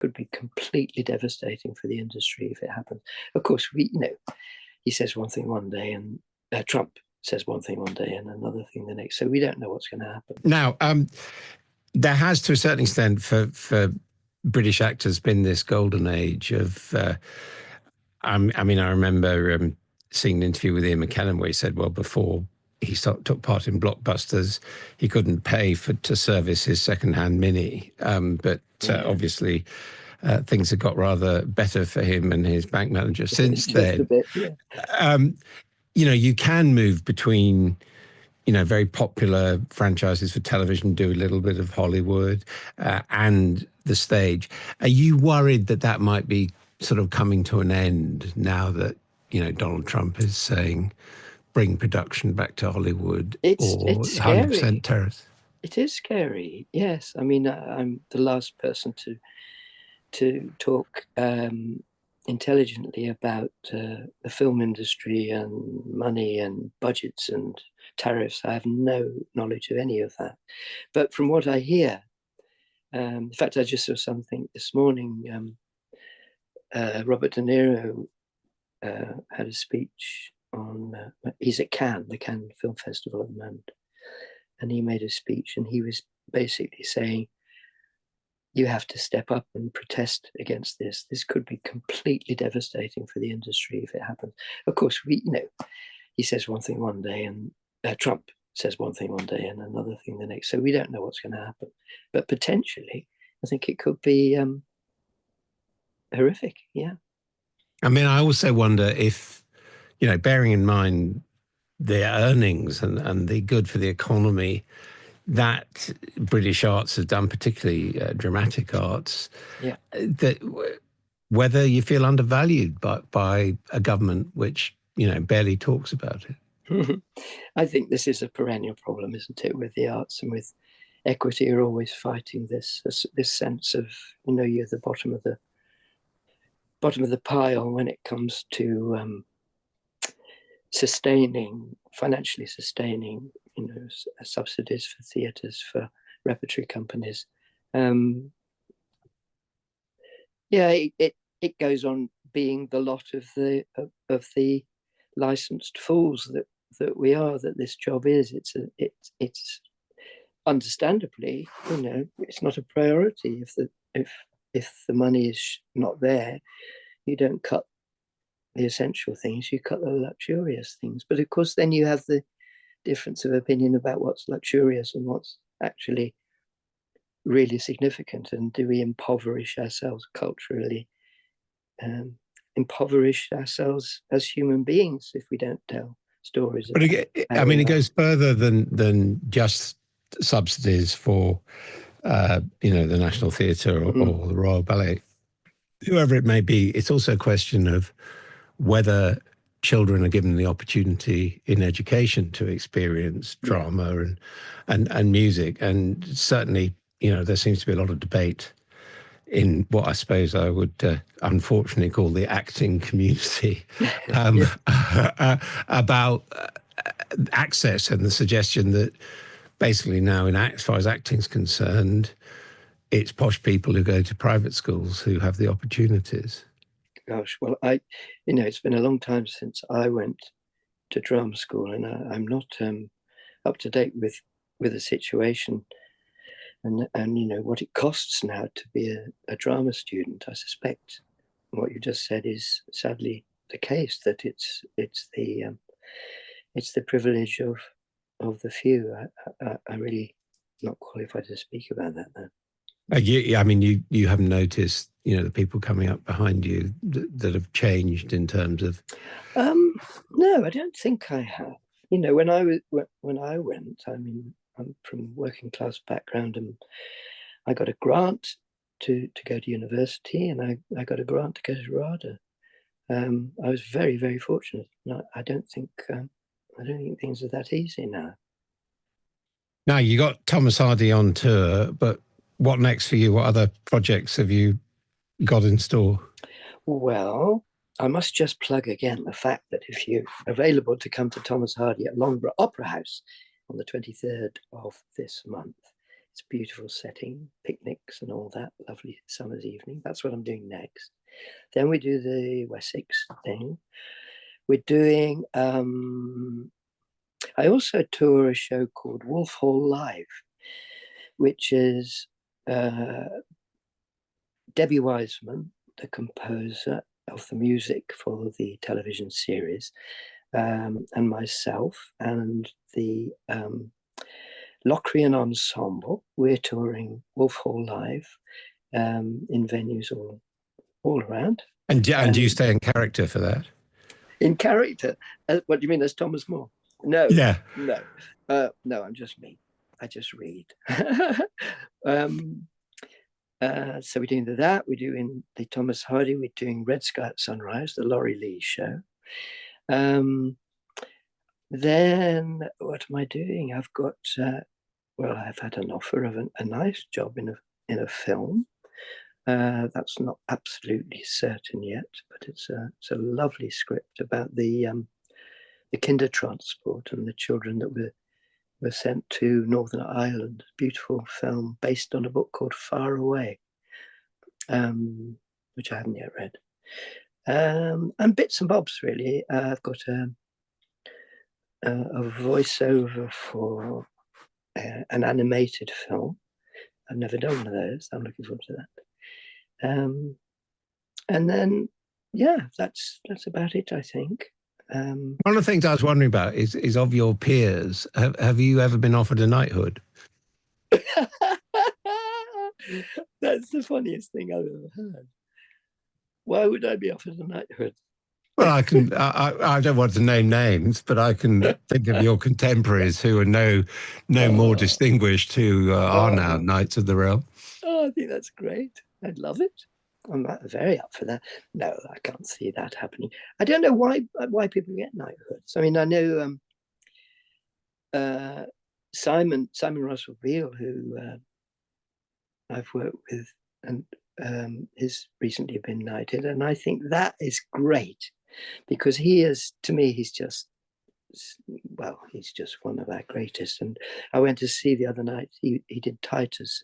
could be completely devastating for the industry if it happens. Of course, he says one thing one day, and Trump says one thing one day and another thing the next. So we don't know what's going to happen. Now, there has, to a certain extent, for British actors, been this golden age of. I remember seeing an interview with Ian McKellen where he said, well, before he took part in blockbusters, he couldn't pay to service his second-hand Mini. But obviously, things have got rather better for him and his bank manager since then. A bit, yeah. You can move between, very popular franchises for television, do a little bit of Hollywood and the stage. Are you worried that might be sort of coming to an end now that, Donald Trump is saying bring production back to Hollywood it's 100% tariffs? It is scary, yes. I mean, I'm the last person to talk intelligently about the film industry and money and budgets and tariffs. I have no knowledge of any of that. But from what I hear, in fact, I just saw something this morning. Robert De Niro had a speech on, he's at Cannes, the Cannes Film Festival at the moment. And he made a speech and he was basically saying, you have to step up and protest against this. This could be completely devastating for the industry if it happens. Of course, he says one thing one day and Trump says one thing one day and another thing the next. So we don't know what's going to happen. But potentially, I think it could be horrific, yeah. I mean, I also wonder if, bearing in mind the earnings and the good for the economy that British arts has done, particularly dramatic arts, that whether you feel undervalued by a government which, barely talks about it. I think this is a perennial problem, isn't it, with the arts and with equity. You're always fighting this sense of, you're the bottom of the pile when it comes to financially sustaining, subsidies for theatres, for repertory companies. It goes on being the lot of the licensed fools that we are. That this job is. It's understandably, it's not a priority. If the money is not there, you don't cut the essential things, you cut the luxurious things. But of course, then you have the difference of opinion about what's luxurious and what's actually really significant. And do we impoverish ourselves culturally, impoverish ourselves as human beings if we don't tell stories? But it goes further than just subsidies for, the National Theatre or the Royal Ballet, whoever it may be. It's also a question of whether children are given the opportunity in education to experience drama and music. And certainly, there seems to be a lot of debate in what I suppose I would unfortunately call the acting community about access and the suggestion that basically now, as far as acting is concerned, it's posh people who go to private schools who have the opportunities. Gosh, well, it's been a long time since I went to drama school, and I'm not up to date with the situation and what it costs now to be a drama student. I suspect what you just said is sadly the case, that it's the privilege of the few. I really not qualified to speak about that now. You haven't noticed, the people coming up behind you that have changed in terms of. No, I don't think I have. When I went, I'm from working class background, and I got a grant to go to university, and I got a grant to go to RADA. I was very, very fortunate. I don't think things are that easy now. Now, you got Thomas Hardy on tour, but what next for you? What other projects have you got in store? Well, I must just plug again the fact that if you're available to come to Thomas Hardy at Loughborough Opera House on the 23rd of this month, It's a beautiful setting, picnics and all that, lovely summer's evening. That's what I'm doing next. Then we do the Wessex thing. We're doing, I also tour a show called Wolf Hall Live, which is Debbie Wiseman, the composer of the music for the television series, and myself and the Locrian Ensemble. We're touring Wolf Hall Live in venues all around. And do you stay in character for that? In character? What do you mean, as Thomas More? No, Yeah. no, no. I'm just me. I just read. So we're doing that. We're doing the Thomas Hardy. We're doing Red Sky at Sunrise, the Laurie Lee show. Then what am I doing? I've got well, I've had an offer of a nice job in a film. That's not absolutely certain yet, but it's a lovely script about the kinder transport and the children that were sent to Northern Ireland. Beautiful film based on a book called Far Away, which I haven't yet read. And bits and bobs, really. I've got a voiceover for an animated film. I've never done one of those. I'm looking forward to that. And then, yeah, that's about it, I think. One of the things I was wondering about is of your peers, have you ever been offered a knighthood? That's the funniest thing I've ever heard. Why would I be offered a knighthood? Well, I don't want to name names, but I can think of your contemporaries who are no more distinguished, who are now Knights of the Realm. Oh, I think that's great. I'd love it. I'm very up for that. No, I can't see that happening. I don't know why people get knighthoods. I mean, I know Simon Russell Beale, who I've worked with, and has recently been knighted, and I think that is great because he is, to me, he's just one of our greatest. And I went to see the other night. He did Titus.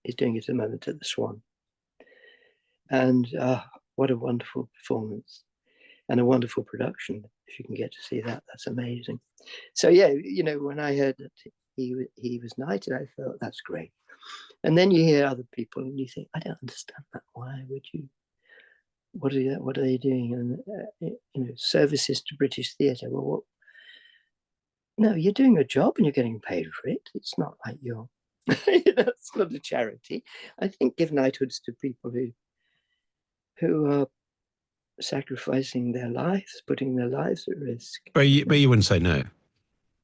He's doing it at the moment at the Swan. And what a wonderful performance and a wonderful production. If you can get to see that, that's amazing. So yeah, when I heard that he was knighted, I thought that's great. And then you hear other people and you think, I don't understand that. Why would you? What are they doing? And services to British theatre. Well, what? No, you're doing a job and you're getting paid for it. It's not like you're. It's not a charity. I think give knighthoods to people who are sacrificing their lives, putting their lives at risk. But you wouldn't say no.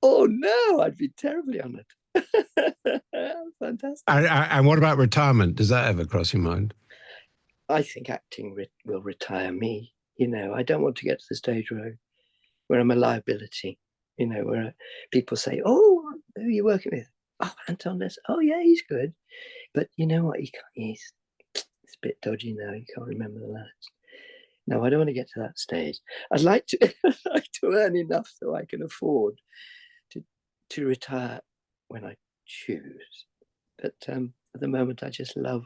Oh no, I'd be terribly honoured. Fantastic. And what about retirement? Does that ever cross your mind? I think acting will retire me. I don't want to get to the stage where I'm a liability. Where people say, "Oh, who are you working with?" "Oh, Anton Lesser." "Oh, yeah, he's good." But you know what? It's a bit dodgy now. You can't remember the lines. No, I don't want to get to that stage. I'd like to earn enough so I can afford to retire when I choose. But at the moment, I just love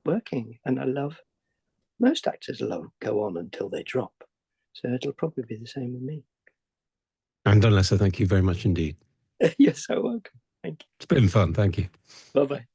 working, and most actors go on until they drop. So it'll probably be the same with me. Anton Lesser, thank you very much indeed. You're so welcome. Thank you. It's been fun. Thank you. Bye-bye.